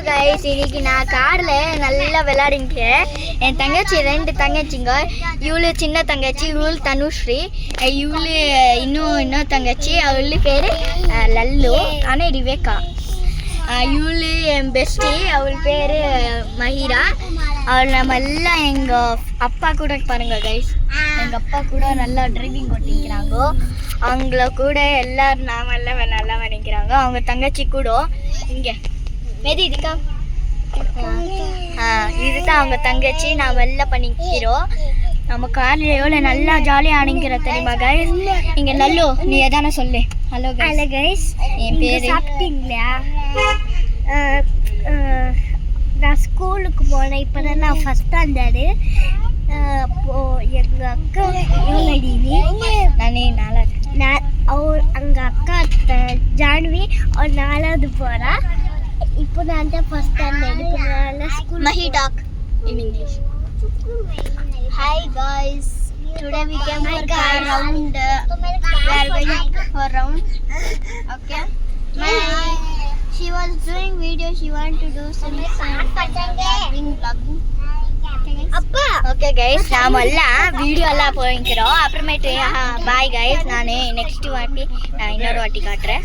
Guys, இன்னைக்கு நான் கார்ல நல்லா விளையாடிட்டு என் தங்கச்சி 2 தங்கச்சிங்க. இவளு சின்ன தங்கச்சி, இவளு தனுஸ்ரீ, இவளு இன்னும் தங்கச்சி, அவளு பேரு லல்லு, ஆனால் ரிவேக்கா. இவளு என் பெஸ்டி, அவள் பேரு மஹீரா. அவள் நம்ம எல்லாம் எங்கள் அப்பா கூட பாருங்க கைஸ், எங்கள் அப்பா கூட நல்லா டிரைவிங் ஓட்டிக்கிறாங்க. அவங்கள கூட எல்லாரும் நாம எல்லாம் நல்லா நினைக்கிறாங்க. அவங்க தங்கச்சி கூட இங்கே மெதி இதுக்கா இதுதான் அவங்க தங்கச்சி. நாம் எல்லாம் பண்ணிக்கிறோம். நம்ம காரில் எவ்வளோ நல்லா ஜாலியாக அணிக்கிறோம் தெரியுமா கைஸ். இங்கே நல்லோ நீ எதானே சொல்லு. ஹலோ கைஸ், என் பேர் சாப்பிட்டீங்களா? நான் ஸ்கூலுக்கு போனேன். இப்போ தான் நான் ஃபஸ்ட் ஸ்டாண்டர்டு. அப்போது எங்கள் அக்கா நானே 4வது. எங்கள் அக்கா ஜான்வி அவள் 4வது போகிறா. இப்போ நான் தான் ஃபஸ்ட் ஸ்டாண்டர்டு. இப்போ நான் school Mahi talk in English. Hi guys, today we came for car round. We are going for round. Okay. She was doing video. She want to do some vlogging. Okay guys, நாமெல்லாம் video எல்லாம் போய்க்கிறோம். அப்புறமேட்டு bye guys. நான் next வாட்டி இன்னொரு வாட்டி காட்டுறேன்.